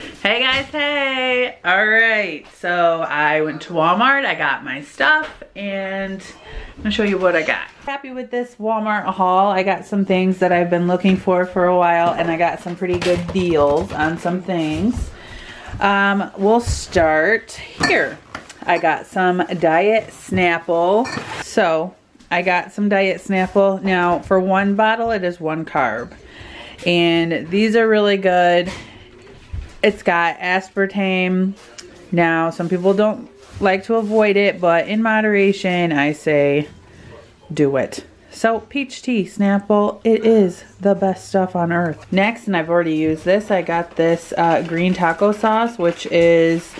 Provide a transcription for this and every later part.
Hey guys, hey! Alright, so I went to Walmart, I got my stuff, and I'm gonna show you what I got. Happy with this Walmart haul. I got some things that I've been looking for a while, and I got some pretty good deals on some things. We'll start here. I got some Diet Snapple. So, I got some Diet Snapple. Now, for one bottle, it is 1 carb. And these are really good. It's got aspartame. Now, some people don't like to avoid it, but in moderation, I say do it. So, peach tea, Snapple, it is the best stuff on earth. Next, and I've already used this, I got this green taco sauce, which is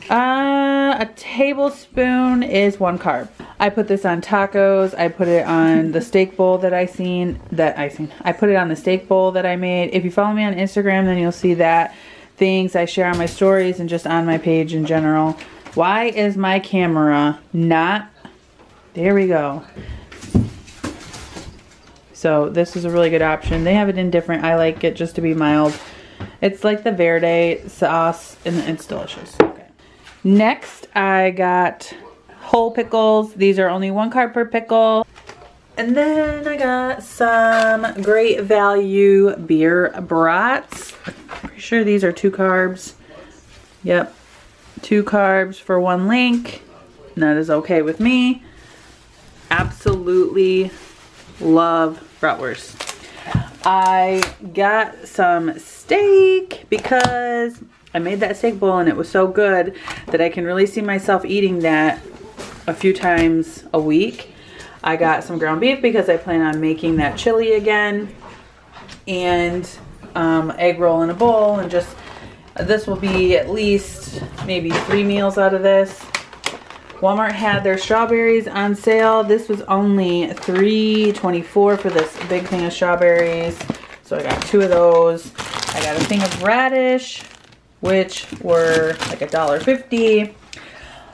a tablespoon is 1 carb. I put this on tacos. I put it on the steak bowl I put it on the steak bowl that I made. If you follow me on Instagram, then you'll see that. Things I share on my stories and just on my page in general. Why is my camera not? There we go. So this is a really good option. They have it in different. I like it just to be mild. It's like the verde sauce and it's delicious. Okay. Next I got whole pickles. These are only 1 carb per pickle. And then I got some Great Value beer brats. Pretty sure these are 2 carbs. Yep. 2 carbs for 1 link. And that is okay with me. Absolutely love bratwurst. I got some steak because I made that steak bowl and it was so good that I can really see myself eating that a few times a week. I got some ground beef because I plan on making that chili again, and egg roll in a bowl, and just this will be at least maybe 3 meals out of this. Walmart had their strawberries on sale. This was only $3.24 for this big thing of strawberries, so I got 2 of those. I got a thing of radish, which were like $1.50.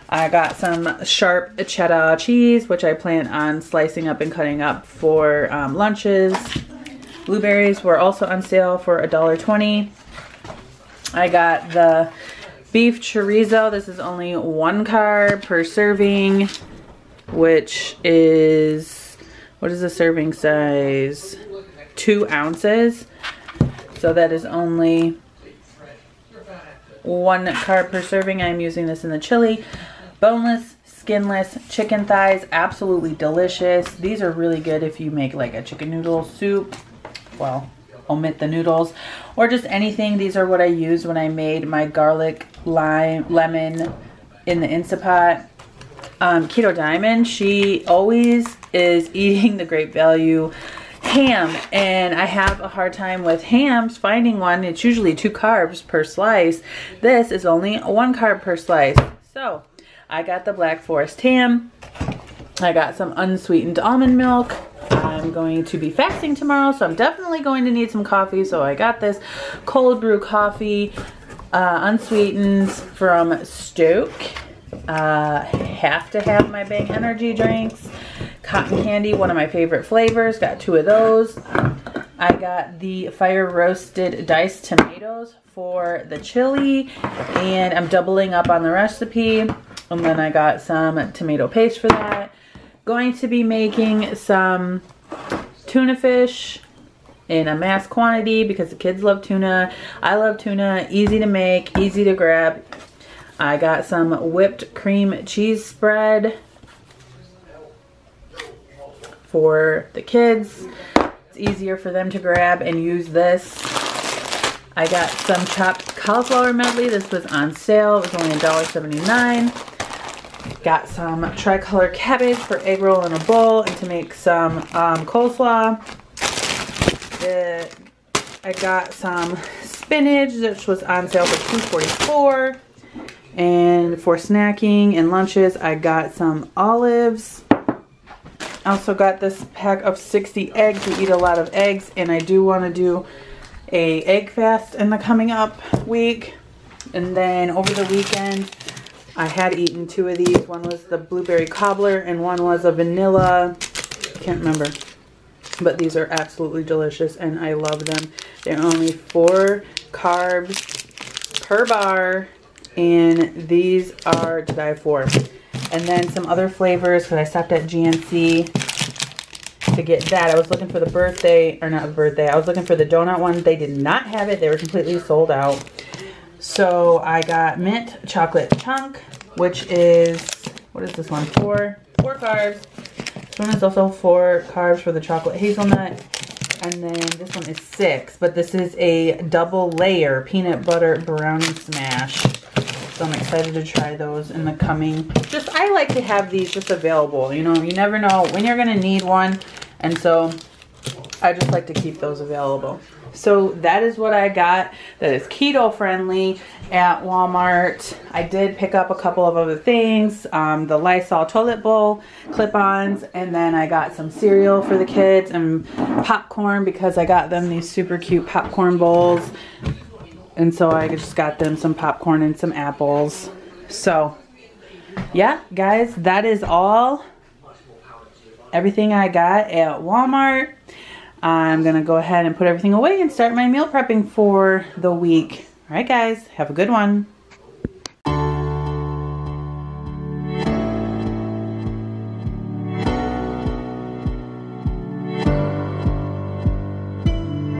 I got some sharp cheddar cheese, which I plan on slicing up and cutting up for lunches. Blueberries were also on sale for $1.20. I got the beef chorizo. This is only 1 carb per serving, which is, what is the serving size? 2 ounces. So that is only 1 carb per serving. I'm using this in the chili. Boneless, skinless chicken thighs, absolutely delicious. These are really good if you make like a chicken noodle soup. Well, omit the noodles or just anything. These are what I used when I made my garlic lemon in the Instant Pot. Keto Diamond, she always is eating the Great Value ham, and I have a hard time with hams finding one. It's usually 2 carbs per slice. This is only 1 carb per slice. So I got the Black Forest ham. I got some unsweetened almond milk. I'm going to be fasting tomorrow, so I'm definitely going to need some coffee. So I got this cold brew coffee, unsweetened from Stoke. Have to have my Bang energy drinks. Cotton candy, one of my favorite flavors. Got 2 of those. I got the fire roasted diced tomatoes for the chili, and I'm doubling up on the recipe. And then I got some tomato paste for that. Going to be making some tuna fish in a mass quantity because the kids love tuna. I love tuna. Easy to make, easy to grab. I got some whipped cream cheese spread for the kids. It's easier for them to grab and use this. I got some chopped cauliflower medley. This was on sale. It was only $1.79. Got some tricolor cabbage for egg roll in a bowl and to make some coleslaw. I got some spinach, which was on sale for $2.44. And for snacking and lunches, I got some olives. I also got this pack of 60 eggs. We eat a lot of eggs, and I do want to do a egg fast in the coming up week. And then over the weekend, I had eaten 2 of these. One was the blueberry cobbler and one was a vanilla, can't remember. But these are absolutely delicious and I love them. They're only 4 carbs per bar, and these are to die for. And then some other flavors, because I stopped at GNC to get that. I was looking for the birthday, or not the birthday, I was looking for the donut one. They did not have it. They were completely sold out. So I got mint chocolate chunk, which is, what is this one? Four carbs. This one is also 4 carbs for the chocolate hazelnut. And then this one is 6, but this is a double layer peanut butter brownie smash. So I'm excited to try those in the coming. I like to have these just available. You know, you never know when you're gonna need one. And so I just like to keep those available. So that is what I got that is keto friendly at Walmart. I did pick up a couple of other things. The Lysol toilet bowl clip-ons, and then I got some cereal for the kids and popcorn because I got them these super cute popcorn bowls. And so I just got them some popcorn and some apples. So yeah, guys, that is everything I got at Walmart. I'm going to go ahead and put everything away and start my meal prepping for the week. All right, guys, have a good one.